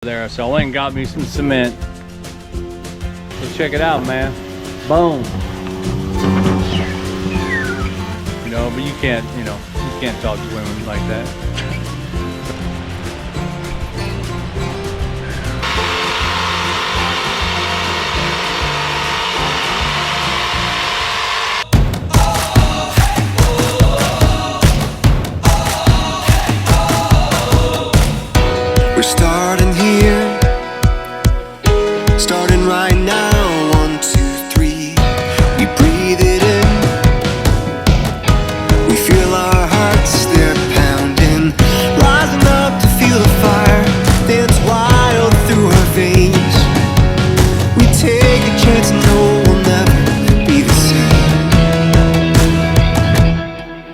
there, so I went and got me some cement. So check it out, man. Boom. You know, but you can't, you know, you can't talk to women like that. We're starting here, starting right now. 1, 2, 3. We breathe it in. We feel our hearts, they're pounding, rising up to feel the fire that's wild through our veins. We take a chance, no, we'll never be the same.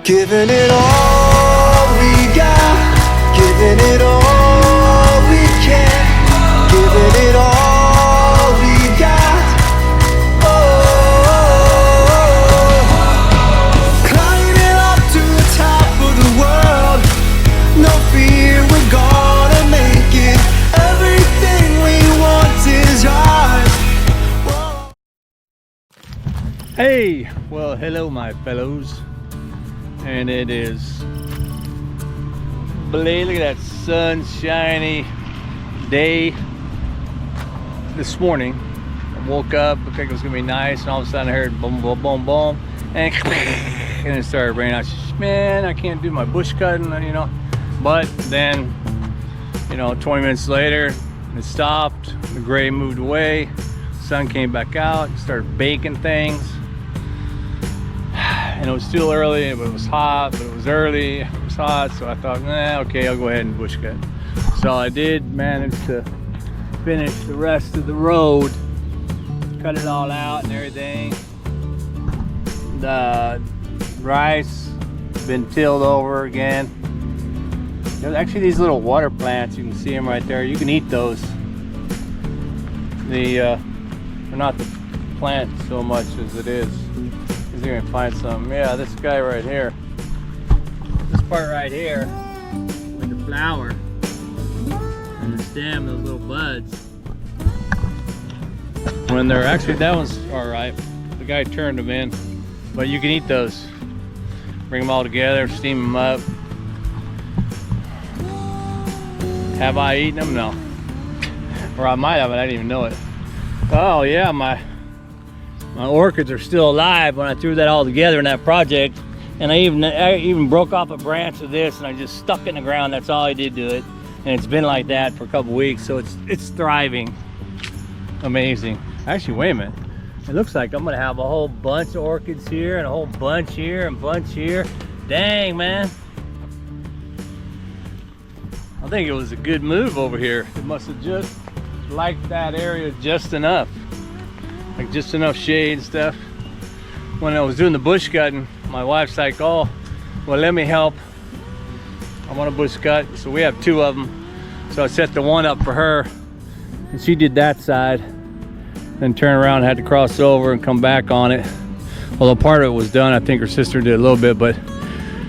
Giving it all we got, giving it all. Giving it all we got. Climbing up to the top of the world. No fear, we're gonna make it. Everything we want is ours. Hey, well, hello my fellows. And it is, look at that sunshiny day. This morning I woke up, looked like it was gonna be nice, and all of a sudden I heard boom boom boom boom and it started raining. I said, man, I can't do my bush cutting, you know. But then, you know, 20 minutes later it stopped, the gray moved away, sun came back out, started baking things, and it was still early, but it was hot, but it was early, it was hot, so I thought, nah, okay, I'll go ahead and bush cut. So I did manage to finish the rest of the road, cut it all out and everything. The rice been tilled over again. There's actually these little water plants, you can see them right there. You can eat those. They're not the plant so much as it is. You're gonna find some. Yeah, this guy right here, this part right here with the flower and the stem, those little buds, when they're actually, that one's all right, the guy turned them in, but you can eat those. Bring them all together, steam them up. Have I eaten them? No. Or I might have, but I didn't even know it. Oh yeah, my orchids are still alive when I threw that all together in that project. And I even broke off a branch of this and I just stuck it in the ground. That's all I did to it. And it's been like that for a couple weeks, so it's thriving. Amazing. Actually, wait a minute. It looks like I'm gonna have a whole bunch of orchids here and a whole bunch here and bunch here. Dang, man. I think it was a good move over here. It must have just liked that area just enough. Like just enough shade and stuff. When I was doing the bush cutting, my wife's like, oh, well, let me help. I want to bush cut. So we have 2 of them. So I set the one up for her and she did that side. Then turned around and had to cross over and come back on it. Although part of it was done, I think her sister did a little bit, but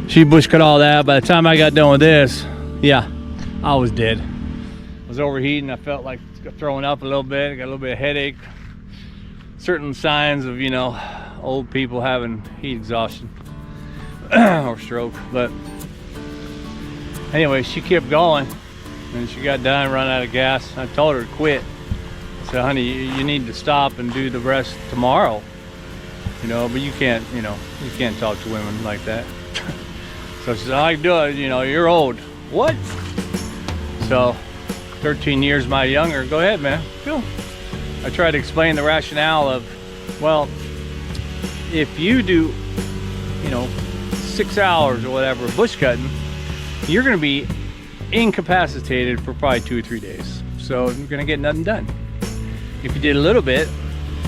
she bush cut all that. By the time I got done with this, yeah, I was dead. I was overheating. I felt like throwing up a little bit. I got a little bit of headache. Certain signs of, you know, old people having heat exhaustion or stroke. But anyway, she kept going and she got done, run out of gas. I told her to quit. I said, honey, you need to stop and do the rest tomorrow, you know. But you can't, you know, you can't talk to women like that. So she said, I can do it, you know, you're old. What? So 13 years my younger. Go ahead, man, go. I tried to explain the rationale of, well, if you do, you know, 6 hours or whatever bush cutting, you're going to be incapacitated for probably 2 or 3 days. So you're going to get nothing done. If you did a little bit,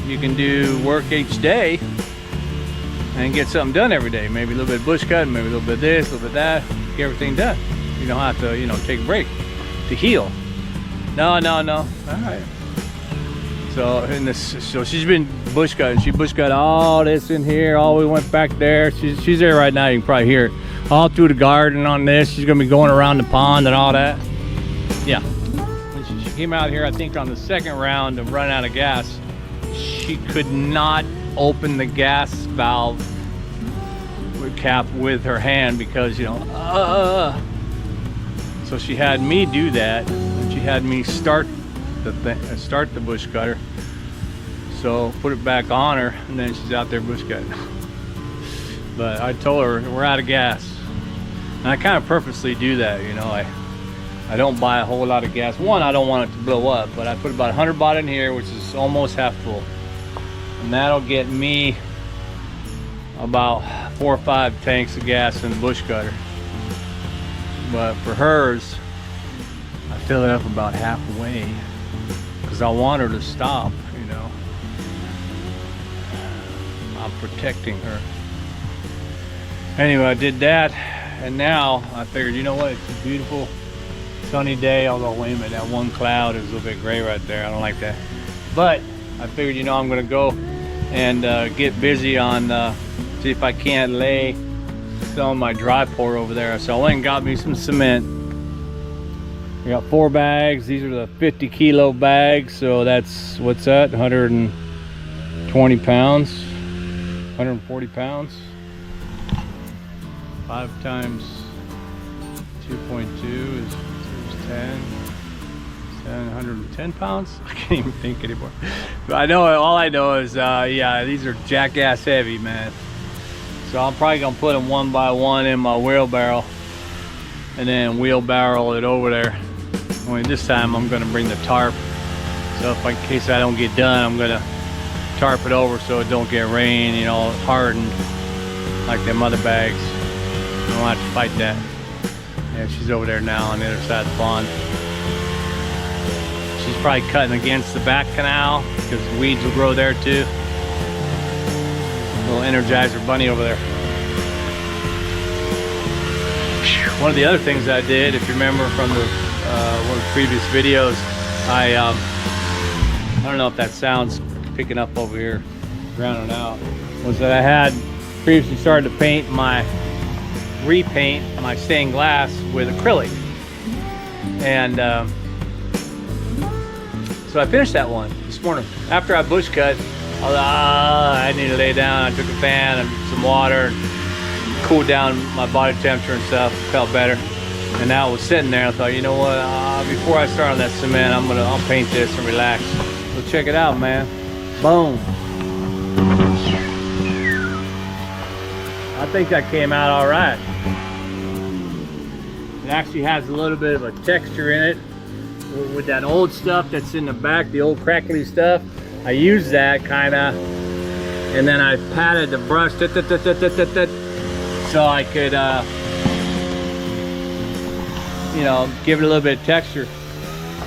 you can do work each day and get something done every day. Maybe a little bit of bush cutting, maybe a little bit of this, a little bit of that, get everything done. You don't have to, you know, take a break to heal. No. All right. So she's been bush cutting. She bush cut all this in here, all we went back there. She's there right now. You can probably hear it all through the garden on this. She's gonna be going around the pond and all that. Yeah, she came out here, I think on the second round of running out of gas. She could not open the gas valve cap with her hand because, you know, so she had me do that, and she had me start the bush cutter. So put it back on her, and then she's out there bush cutting. But I told her we're out of gas, and I kind of purposely do that, you know. I don't buy a whole lot of gas. One, I don't want it to blow up, but I put about 100 baht in here, which is almost half full, and that'll get me about 4 or 5 tanks of gas in the bush cutter. But for hers, I fill it up about halfway because I want her to stop, you know. I'm protecting her. Anyway, I did that, and now I figured, you know what, it's a beautiful sunny day, although wait a minute, that one cloud is a little bit gray right there. I don't like that. But I figured, you know, I'm gonna go and get busy on see if I can't lay some of my dry pour over there. So I went and got me some cement. I got 4 bags. These are the 50 kilo bags, so that's, what's that, 120 pounds, 140 pounds. 5 times 2.2 is 10. 110 pounds. I can't even think anymore. But I know, all I know is yeah, these are jackass heavy, man. So I'm probably gonna put them one by one in my wheelbarrow and then wheelbarrow it over there. Only this time I'm gonna bring the tarp, so if in case I don't get done, I'm gonna tarp it over so it don't get rain, you know, hardened like them other bags. I don't have to fight that. Yeah, she's over there now on the other side of the pond. She's probably cutting against the back canal because weeds will grow there too. Little Energizer bunny over there. One of the other things I did, if you remember from the one of the previous videos, I don't know if that sounds picking up over here, drowning out, was that I had previously started to repaint my stained glass with acrylic, and so I finished that one this morning after I bush cut. I was like, I need to lay down. I took a fan and some water, and cooled down my body temperature and stuff. Felt better. And now it was sitting there. I thought, you know what? Before I start on that cement, I'll paint this and relax. So check it out, man. Boom. I think that came out all right. It actually has a little bit of a texture in it with that old stuff that's in the back, the old crackly stuff. I used that kind of, and then I patted the brush so I could, you know, give it a little bit of texture.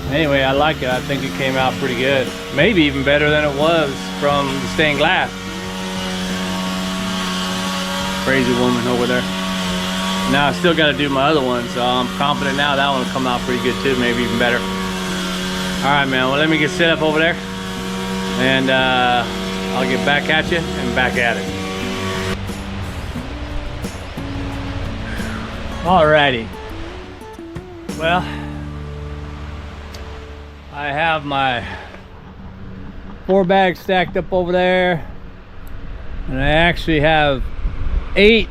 Anyway, I like it. I think it came out pretty good. Maybe even better than it was from the stained glass. Crazy woman over there. Now I still got to do my other one, so I'm confident now that one will come out pretty good too, maybe even better. All right, man. Well, let me get set up over there, and I'll get back at you and back at it. Alrighty. Well, I have my 4 bags stacked up over there, and I actually have 8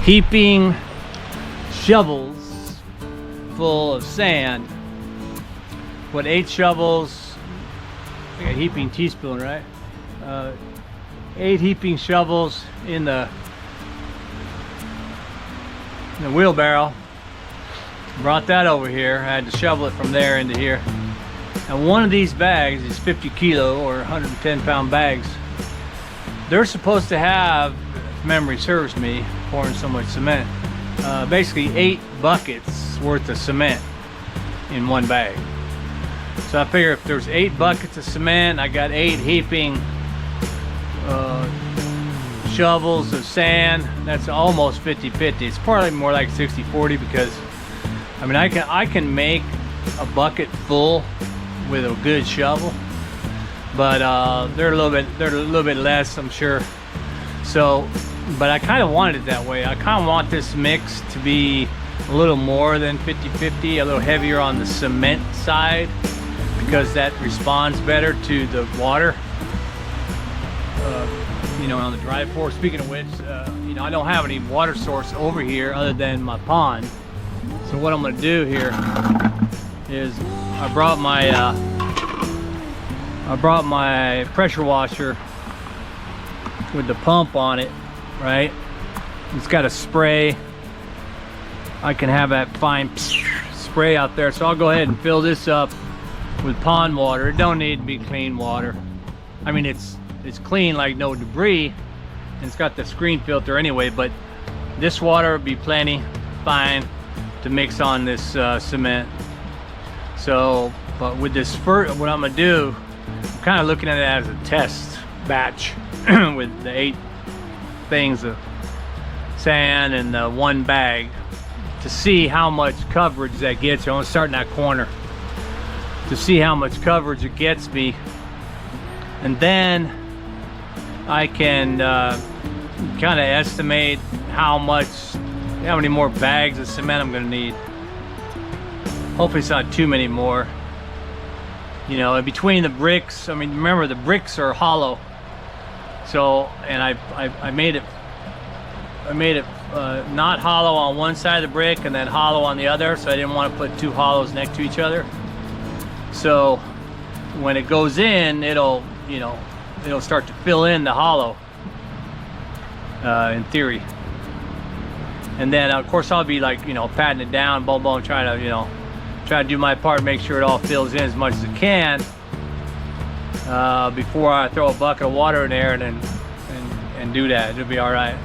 heaping shovels full of sand. Put 8 shovels, like a heaping teaspoon, right? 8 heaping shovels in the wheelbarrow. Brought that over here. I had to shovel it from there into here. And one of these bags is 50 kilo or 110 pound bags. They're supposed to have, if memory serves me, pouring so much cement, basically 8 buckets worth of cement in one bag. So I figure if there's 8 buckets of cement, I got 8 heaping shovels of sand, that's almost 50-50. It's probably more like 60-40 because I mean I can make a bucket full with a good shovel, but they're a little bit less, I'm sure. So, but I kind of wanted it that way. I kind of want this mix to be a little more than 50-50, a little heavier on the cement side because that responds better to the water. You know, on the dry fork. Speaking of which, you know, I don't have any water source over here other than my pond. So what I'm going to do here is I brought my pressure washer with the pump on it, right? It's got a spray. I can have that fine spray out there. So I'll go ahead and fill this up with pond water. It don't need to be clean water. I mean, it's clean, like no debris, and it's got the screen filter anyway, but this water would be plenty fine to mix on this cement. So, but with this first, what I'm gonna do, I'm kind of looking at it as a test batch with the 8 things of sand and the 1 bag to see how much coverage that gets. I'm gonna start in that corner to see how much coverage it gets me, and then I can kind of estimate how many more bags of cement I'm gonna need. Hopefully it's not too many more. You know, in between the bricks, I mean, remember the bricks are hollow. So, and I made it not hollow on one side of the brick and then hollow on the other, so I didn't want to put 2 hollows next to each other. So when it goes in, it'll start to fill in the hollow, in theory. And then of course I'll be like, you know, patting it down, boom, trying to do my part, make sure it all fills in as much as it can, before I throw a bucket of water in there and do that. It'll be all right.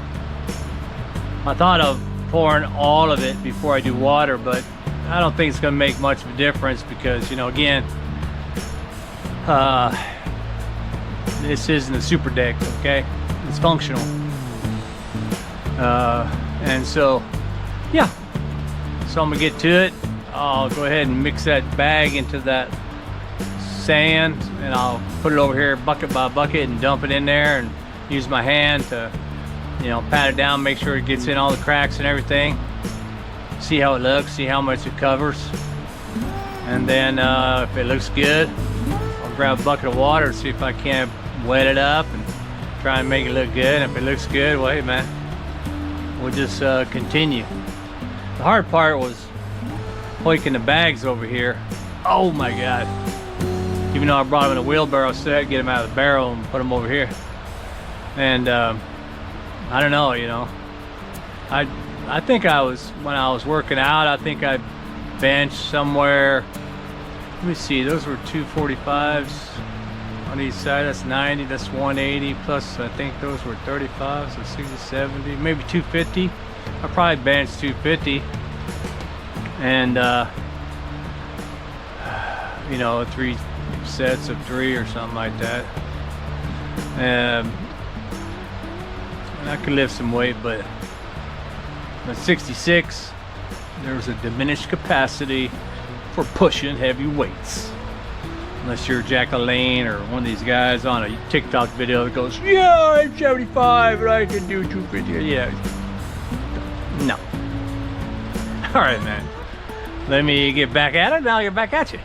I thought of pouring all of it before I do water, but I don't think it's gonna make much of a difference because, you know, again, this isn't a super deck, okay? It's functional. And so, yeah. So I'm gonna get to it. I'll go ahead and mix that bag into that sand, and I'll put it over here bucket by bucket and dump it in there and use my hand to, you know, pat it down, make sure it gets in all the cracks and everything. See how it looks, see how much it covers. And then if it looks good, I'll grab a bucket of water and see if I can wet it up and try and make it look good. And if it looks good, well, hey man, we'll just continue. The hard part was hoiking the bags over here. Oh my God. Even though I brought them in a wheelbarrow set, get them out of the barrel and put them over here. And I don't know, you know, I think when I was working out, I think I benched somewhere, let me see, those were 245s on each side. That's 90, that's 180, plus I think those were 35, so 60, 70, maybe 250. I probably benched 250. And you know, 3 sets of 3 or something like that. And I could lift some weight, but at 66, there's a diminished capacity for pushing heavy weights. Unless you're Jack LaLanne or one of these guys on a TikTok video that goes, yeah, I'm 75 and I can do 250. Yeah. No. All right, man. Let me get back at it, and I'll get back at you.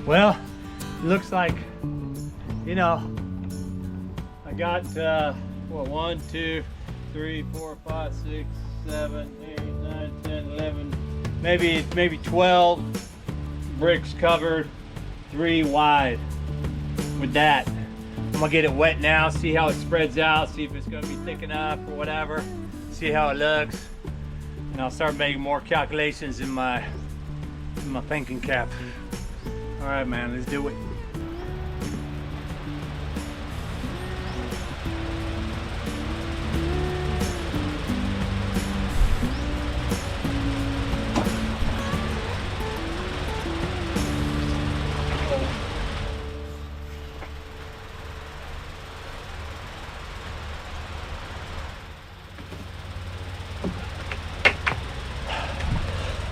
Well, it looks like, you know, I got what, 1, 2, 3, 4, 5, 6, 7, 8, 9, 10, 11, maybe 12 bricks covered, 3 wide. With that, I'm gonna get it wet now, see how it spreads out, see if it's gonna be thick enough or whatever, see how it looks, and I'll start making more calculations in my thinking cap. All right, man, let's do it.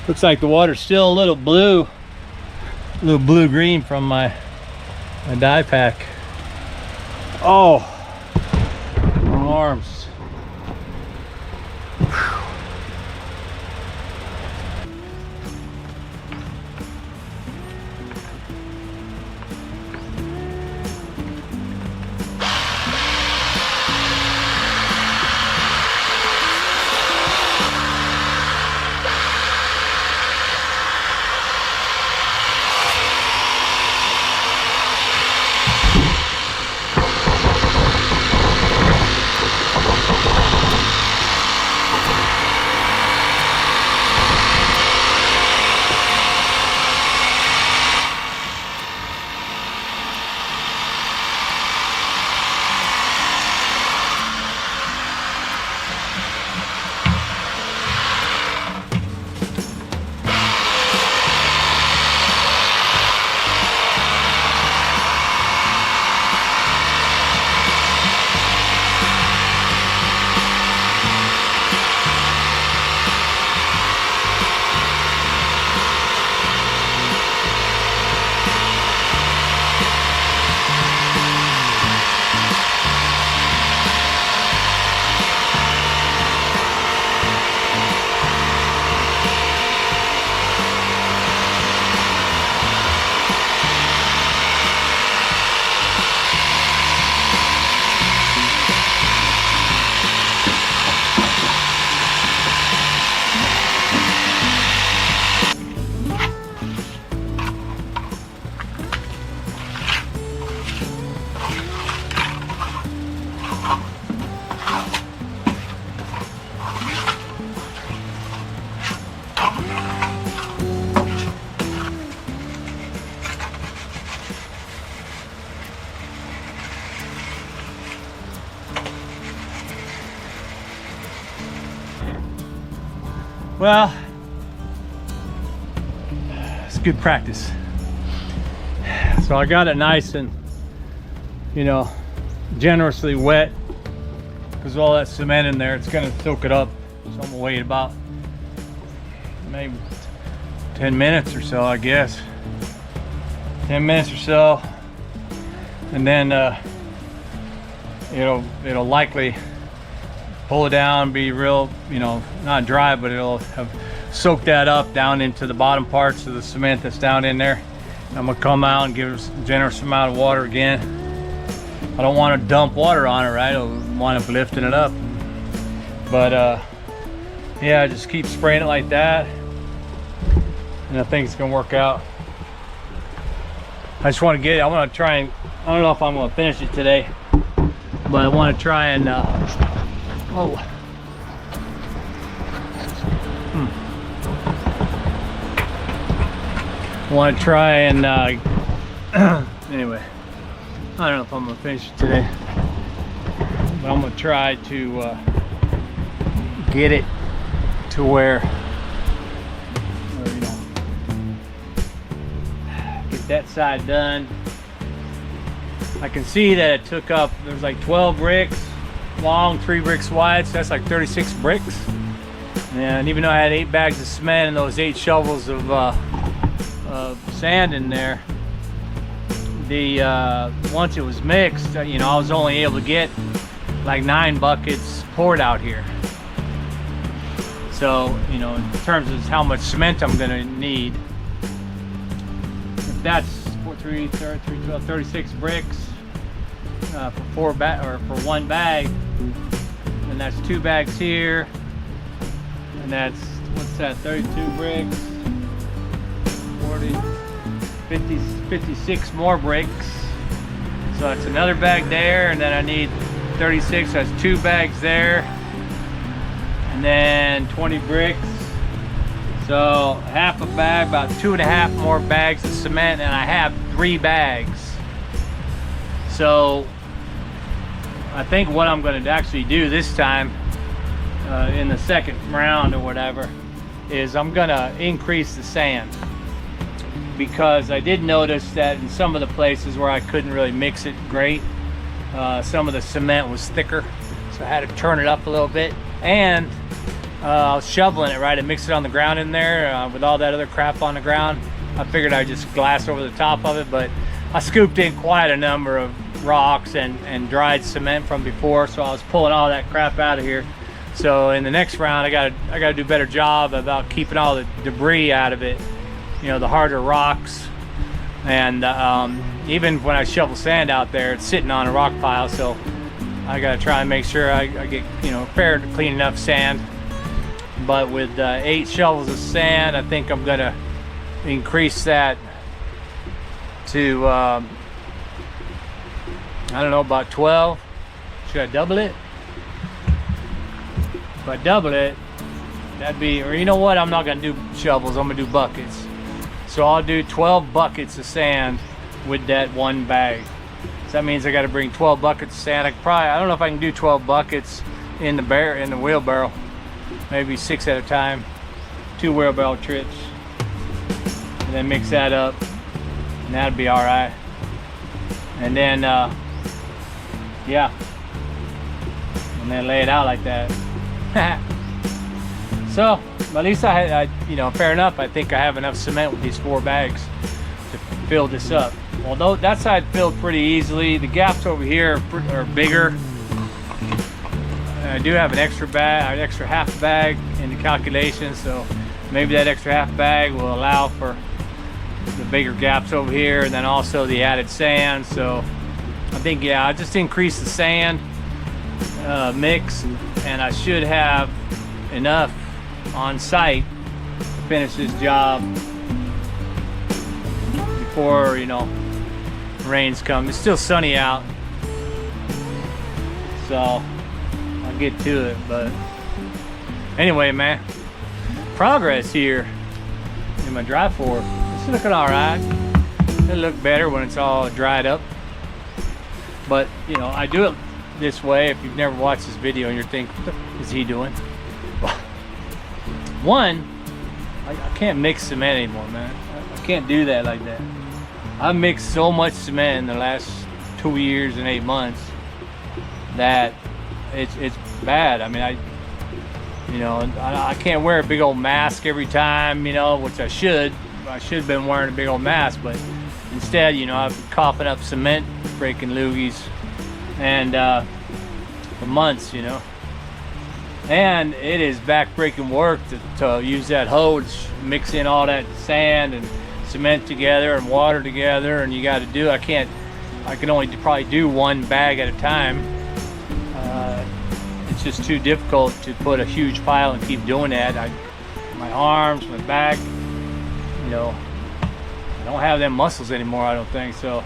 Looks like the water's still a little blue-green from my dye pack. Oh, my arms. Well, it's good practice. So I got it nice and, you know, generously wet because all that cement in there, it's gonna soak it up. So I'm gonna wait about maybe 10 minutes or so, I guess. 10 minutes or so, and then it'll likely pull it down, be real, you know, not dry, but it'll have soaked that up down into the bottom parts of the cement that's down in there. I'm gonna come out and give it a generous amount of water again. I don't want to dump water on it, right? I want to lifting it up. But yeah, just keep spraying it like that, and I think it's gonna work out. I just want to get it. I want to try and, I don't know if I'm gonna finish it today, but I want to try and oh. I want to try and anyway, I don't know if I'm gonna finish it today, but I'm gonna try to get it to where you know, get that side done. I can see that it took up, there's like 12 bricks long, 3 bricks wide, so that's like 36 bricks. And even though I had 8 bags of cement and those 8 shovels of sand in there, once it was mixed, you know, I was only able to get like 9 buckets poured out here. So, you know, in terms of how much cement I'm gonna need, if that's 36 bricks for one bag, and that's 2 bags here, and that's, what's that, 32 bricks, 40, 50, 56 more bricks, so that's another bag there, and then I need 36, that's 2 bags there, and then 20 bricks, so half a bag, about 2.5 more bags of cement, and I have 3 bags. So I think what I'm going to actually do this time in the second round or whatever is I'm going to increase the sand, because I did notice that in some of the places where I couldn't really mix it great, some of the cement was thicker, so I had to turn it up a little bit. And I was shoveling it, right, and mix it on the ground in there with all that other crap on the ground. I figured I'd just glass over the top of it, but I scooped in quite a number of rocks and dried cement from before, so I was pulling all that crap out of here. So in the next round, I gotta do a better job about keeping all the debris out of it, you know, the harder rocks. And even when I shovel sand out there, it's sitting on a rock pile, so I gotta try and make sure I get, you know, fair to clean enough sand. But with 8 shovels of sand, I think I'm gonna increase that to I don't know, about 12. Should I double it? If I double it, that'd be, or you know what, I'm not gonna do shovels, I'm gonna do buckets. So I'll do 12 buckets of sand with that 1 bag. So that means I gotta bring 12 buckets of sand. I don't know if I can do 12 buckets in the wheelbarrow. Maybe 6 at a time, 2 wheelbarrow trips, and then mix that up, and that'd be all right. And then yeah, and then lay it out like that. So at least I you know, fair enough, I think I have enough cement with these 4 bags to fill this up. Although that side filled pretty easily, the gaps over here are bigger. I do have an extra bag, an extra half bag in the calculation, so maybe that extra half bag will allow for the bigger gaps over here, and then also the added sand. So I think, yeah, I just increase the sand mix, and I should have enough on site to finish this job before, you know, rains come. It's still sunny out, so I'll get to it. But anyway, man, progress here in my dry fork. It's looking all right. It'll look better when it's all dried up. But you know, I do it this way. If you've never watched this video and you're thinking, what is he doing? Well, one, I can't mix cement anymore, man. I can't do that like that. I've mixed so much cement in the last 2 years and 8 months that it's bad. I mean, I can't wear a big old mask every time, you know, which I should. I should have been wearing a big old mask, but instead, you know, I've been coughing up cement, breaking loogies, and for months, you know. And it is back-breaking work to use that hose, mix in all that sand and cement together and water together, and you got to do. I can only probably do 1 bag at a time. It's just too difficult to put a huge pile and keep doing that. My arms, my back, you know, I don't have them muscles anymore, I don't think. So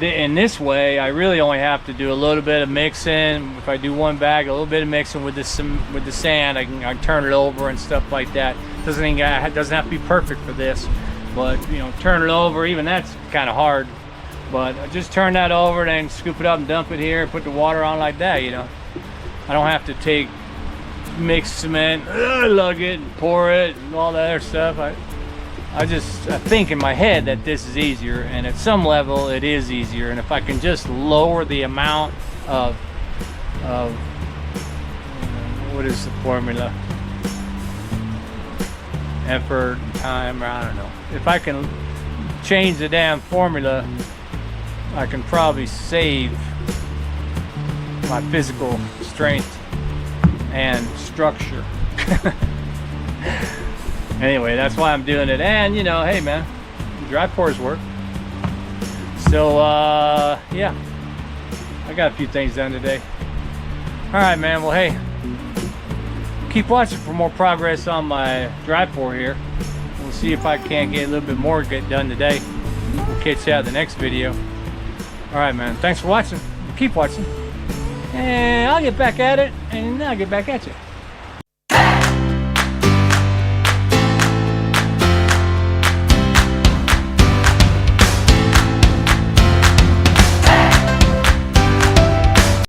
in this way, I really only have to do a little bit of mixing. If I do 1 bag, a little bit of mixing with the sand, I can turn it over and stuff like that. Doesn't have to be perfect for this, but you know, turn it over. Even that's kind of hard. But I just turn that over, then scoop it up and dump it here, put the water on like that. You know, I don't have to take mixed cement, lug it, and pour it, and all that other stuff. I think in my head that this is easier, and at some level it is easier. And if I can just lower the amount of what is the formula? Effort, time, or I don't know. If I can change the damn formula, I can probably save my physical strength and structure. Anyway, that's why I'm doing it. And you know, hey man, dry pours work. So yeah, I got a few things done today. All right, man. Well, hey, keep watching for more progress on my dry pour here. We'll see if I can't get a little bit more done today. We'll catch you out in the next video. All right, man. Thanks for watching. Keep watching. And I'll get back at it, and I'll get back at you.